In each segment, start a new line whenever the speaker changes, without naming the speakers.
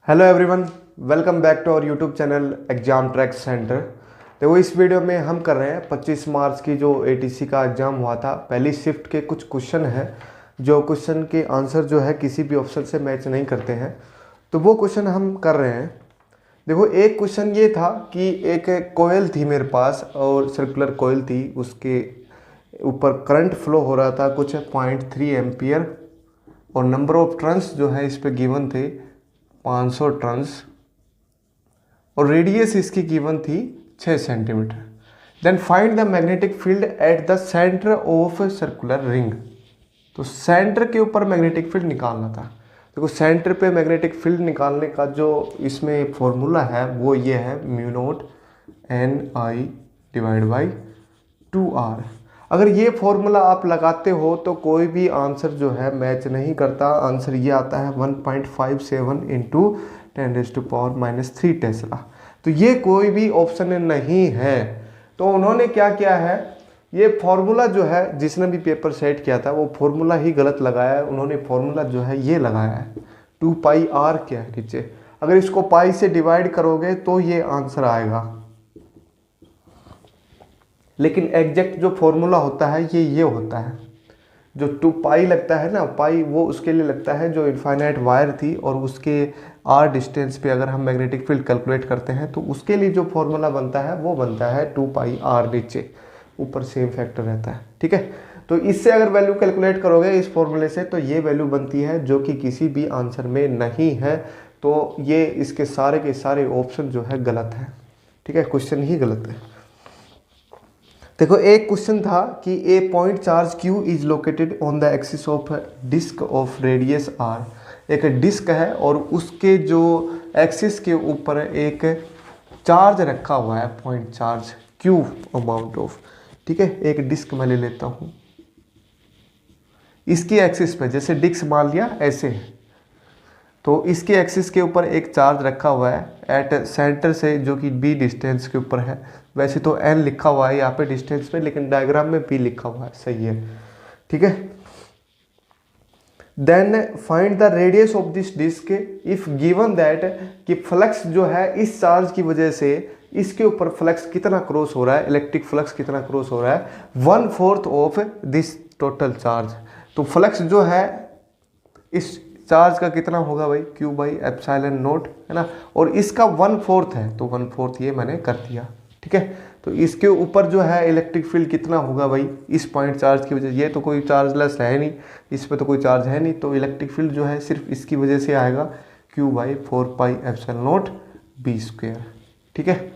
Hello everyone, welcome back to our YouTube channel exam track centre. तो इस video में हम कर रहे हैं 25 मार्च की जो एटीसी का एग्ज़ाम हुआ था, पहली शिफ्ट के कुछ क्वेश्चन हैं जो क्वेश्चन के आंसर जो है किसी भी ऑप्शन से मैच नहीं करते हैं, तो वो क्वेश्चन हम कर रहे हैं। देखो, एक क्वेश्चन ये था कि एक कोयल थी मेरे पास और सर्कुलर कोयल थी, उसके ऊपर करंट फ्लो हो रहा था कुछ 0.3 एम्पियर और नंबर ऑफ टर्न्स जो है इस पे गिवन थे 500 टर्न्स और रेडियस इसकी गिवन थी 6 centimetre. Then find the magnetic field at the centre of circular ring. तो सेंटर के ऊपर मैग्नेटिक फील्ड निकालना था। देखो, सेंटर पे मैग्नेटिक फील्ड निकालने का जो इसमें फॉर्मूला है वो ये है, mu not an I divide by 2r। अगर ये फॉर्मूला आप लगाते हो तो कोई भी आंसर जो है मैच नहीं करता। आंसर ये आता है 1.57 इंटू 10⁻³ टेस्ला। तो ये कोई भी ऑप्शन नहीं है। तो उन्होंने क्या किया है, ये फॉर्मूला जो है जिसने भी पेपर सेट किया था वो फॉर्मूला ही गलत लगाया है। उन्होंने फॉर्मूला जो है ये लगाया है 2πr क्या है नीचे, अगर इसको पाई से डिवाइड करोगे तो ये आंसर आएगा, लेकिन एग्जैक्ट जो फॉर्मूला होता है ये होता है। जो 2π लगता है ना, पाई वो उसके लिए लगता है जो इनफाइनाइट वायर थी और उसके r डिस्टेंस पे अगर हम मैग्नेटिक फील्ड कैलकुलेट करते हैं तो उसके लिए जो फॉर्मूला बनता है वो बनता है 2πr, नीचे ऊपर सेम फैक्टर रहता है। ठीक है, तो इससे अगर वैल्यू कैलकुलेट करोगे इस फॉर्मूले से तो ये वैल्यू बनती है जो कि किसी भी आंसर में नहीं है। तो ये इसके सारे के सारे ऑप्शन जो है गलत है। ठीक है, क्वेश्चन ही गलत है। देखो, एक क्वेश्चन था कि a point charge Q is located on the axis of disc of radius r। एक डिस्क है और उसके जो एक्सिस के ऊपर एक चार्ज रखा हुआ है, point charge Q amount of. ठीक है, एक डिस्क मैं ले लेता हूँ, इसकी एक्सिस पे जैसे डिस्क मान लिया ऐसे है, तो इसके एक्सिस के ऊपर एक चार्ज रखा हुआ है एट सेंटर से जो कि b डिस्टेंस के ऊपर है। वैसे तो n लिखा हुआ है यहाँ पे डिस्टेंस पे, लेकिन डायग्राम में p लिखा हुआ है, सही है। ठीक है, then find the radius of this disc if given that कि फ्लक्स जो है इस चार्ज की वजह से इसके ऊपर फ्लक्स कितना क्रॉस हो रहा है, इलेक्ट्रिक फ्लक्स कितना क्रॉस हो रहा है, 1/4 ऑफ दिस टोटल चार्ज। तो फ्लक्स जो है इस चार्ज का कितना होगा भाई, Q/ε0 है ना, और इसका 1/4 है तो 1/4 ये मैंने कर दिया। ठीक है, तो इसके ऊपर जो है इलेक्ट्रिक फील्ड कितना होगा भाई, इस पॉइंट चार्ज की वजह, ये तो कोई चार्जलेस है नहीं, इस पे तो कोई चार्ज है नहीं, तो इलेक्ट्रिक फील्ड जो है सिर्फ इसकी वजह से आएगा Q/4πε0 b²। ठीक है,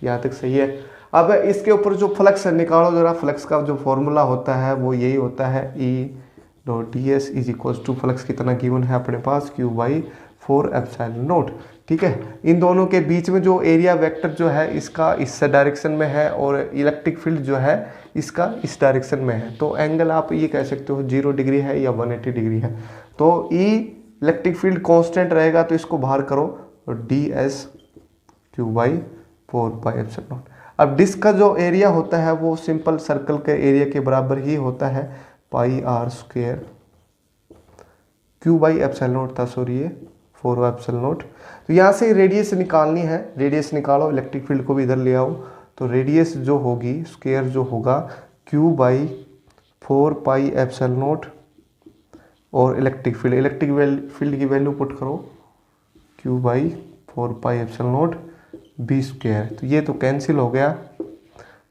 यहाँ तक सही है। अब इसके ऊपर जो फ्लक्स निकालो जरा, फ्लक्स का जो फॉर्मूला होता है वो यही होता है E.ds is equal to flux कितना गिवन है अपने पास, Q/4ε0। ठीक है, इन दोनों के बीच में जो एरिया वेक्टर जो है इसका इस डायरेक्शन में है और इलेक्ट्रिक फील्ड जो है इसका इस डायरेक्शन में है, तो एंगल आप ये कह सकते हो 0 डिग्री है या 180 डिग्री है। तो ई इलेक्ट्रिक फील्ड कांस्टेंट रहेगा तो इसको बाहर करो, तो ds Q/4πε0। अब डिस्क का जो एरिया होता है वो सिंपल सर्कल के एरिया के बराबर ही होता है, πr² Q/ε0 था, सॉरी ये 4/ε0। तो यहाँ से रेडियस निकालनी है, रेडियस निकालो, इलेक्ट्रिक फील्ड को भी इधर ले आओ, तो रेडियस जो होगी स्क्वायर जो होगा Q/4πε0 और इलेक्ट्रिक फील्ड की वैल्यू पुट करो Q/4πε0 b²। तो ये तो कैंसिल हो गया,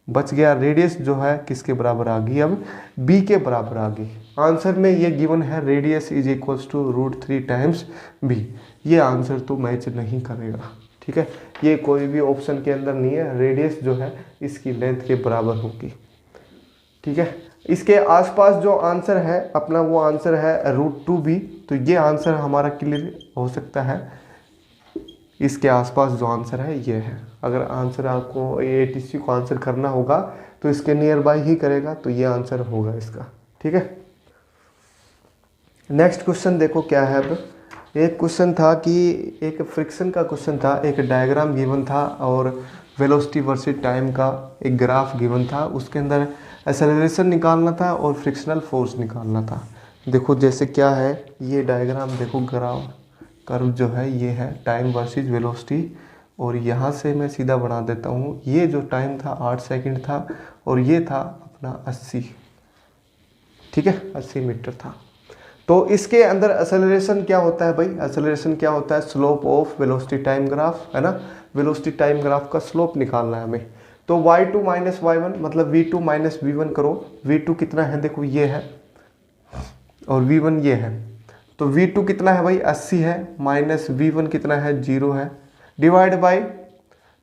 बच गया रेडियस जो है किसके बराबर आ गई, अब b के बराबर आ गई। आंसर में ये गिवन है radius is equals to √3 times b। ये आंसर तो मैच नहीं करेगा। ठीक है, ये कोई भी ऑप्शन के अंदर नहीं है, रेडियस जो है इसकी लेंथ के बराबर होगी। ठीक है, इसके आसपास जो आंसर है अपना वो आंसर है √2b। तो ये आंसर हमारा क्लियर हो सकता है, इसके आसपास जो आंसर है ये है। अगर आंसर आपको एटीसी को आंसर करना होगा तो इसके नियर बाय ही करेगा, तो ये आंसर होगा इसका। ठीक है, नेक्स्ट क्वेश्चन देखो क्या है। अब एक क्वेश्चन था कि एक फ्रिक्शन का क्वेश्चन था, एक डायग्राम गिवन था और वेलोसिटी वर्सेस टाइम का एक ग्राफ गिवन था, उसके अंदर एक्सेलरेशन निकालना था और फ्रिक्शनल फोर्स निकालना था। देखो जैसे क्या है ये डायग्राम, देखो ग्राफ। कर्व जो है ये है टाइम वर्सेस वेलोसिटी, और यहाँ से मैं सीधा बना देता हूँ। ये जो टाइम था 8 सेकंड था और ये था अपना 80, ठीक है, 80 मीटर था। तो इसके अंदर एक्सेलरेशन क्या होता है भाई, एक्सेलरेशन क्या होता है, slope of velocity time graph, है ना, वेलोसिटी टाइम ग्राफ का स्लोप निकालना है हमें। तो y2 माइनस y1 मतलब v2 माइनस v1 करो। v2 कितना है, देखो ये है, और v1 ये है। तो v2 कितना है भाई 80 है, माइनस v1 कितना है 0 है, डिवाइड बाई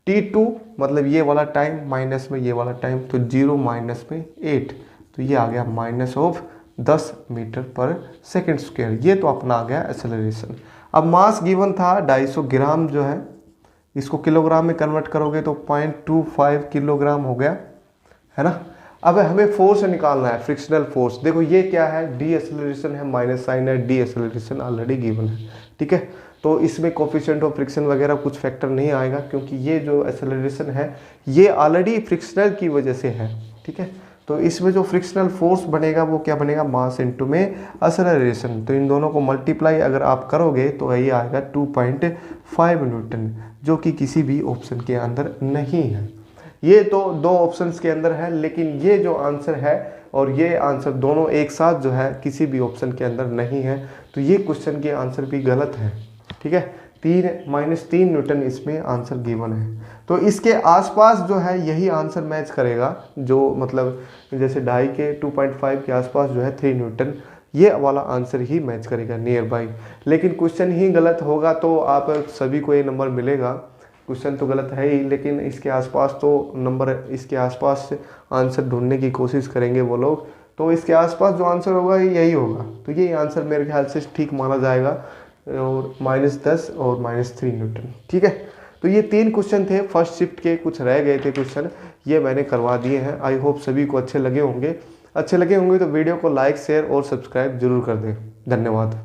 t2 मतलब ये वाला टाइम माइनस में ये वाला टाइम, तो 0 माइनस में 8, तो ये आ गया माइनस ऑफ 10 मीटर पर सेकेंड स्क्वायर। ये तो अपना आ गया एक्सेलरेशन। अब मास गिवन था 250 ग्राम जो है, इसको किलोग्राम में कन्वर्ट करोगे तो 0.25 किलोग्राम हो गया, है ना। अब हमें फोर्स निकालना है, फ्रिक्शनल फोर्स। देखो ये क्या है, डी एक्सेलरेशन है, माइनस साइन है, डी एक्सेलरेशन ऑलरेडी गिवन है, ठीक है। तो इसमें कोफिशिएंट ऑफ फ्रिक्शन वगैरह कुछ फैक्टर नहीं आएगा, क्योंकि ये जो एक्सेलरेशन है ये ऑलरेडी फ्रिक्शनल की वजह से है, ठीक है। तो इसमें जो फ्रिक्शनल फोर्स बनेगा वो क्या बनेगा, मास इनटू में एक्सेलरेशन। तो इन दोनों को मल्टीप्लाई अगर आप करोगे तो ये आएगा 2.5 न्यूटन, जो कि किसी भी ऑप्शन के अंदर नहीं है। ये तो दो ऑप्शंस के अंदर है, लेकिन ये जो आंसर है और ये आंसर दोनों एक साथ जो है किसी भी ऑप्शन के अंदर नहीं है। तो ये क्वेश्चन के आंसर भी गलत है, ठीक है। -3 न्यूटन इसमें आंसर गिवन है। तो इसके आसपास जो है यही आंसर मैच करेगा, जो मतलब जैसे 2.5 के 2.5 के आसपास जो है 3 न्यूटन, ये वाला आंसर ही मैच करेगा नियर बाई। लेकिन क्वेश्चन ही गलत होगा तो आप सभी को ये नंबर मिलेगा। क्वेश्चन तो गलत है ही, लेकिन इसके आसपास तो नंबर, इसके आसपास आंसर ढूंढने की कोशिश करेंगे वो लोग, तो इसके आसपास जो आंसर होगा यही होगा। तो ये आंसर मेरे ख्याल से ठीक माना जाएगा, और -10 और -3 न्यूटन, ठीक है। तो ये 3 क्वेश्चन थे फर्स्ट शिफ्ट के, कुछ रह गए थे क्वेश्चन, ये मैंने करवा दिए हैं। आई होप सभी को अच्छे लगे होंगे। अच्छे लगे होंगे तो वीडियो को लाइक, शेयर और सब्सक्राइब जरूर कर दें। धन्यवाद।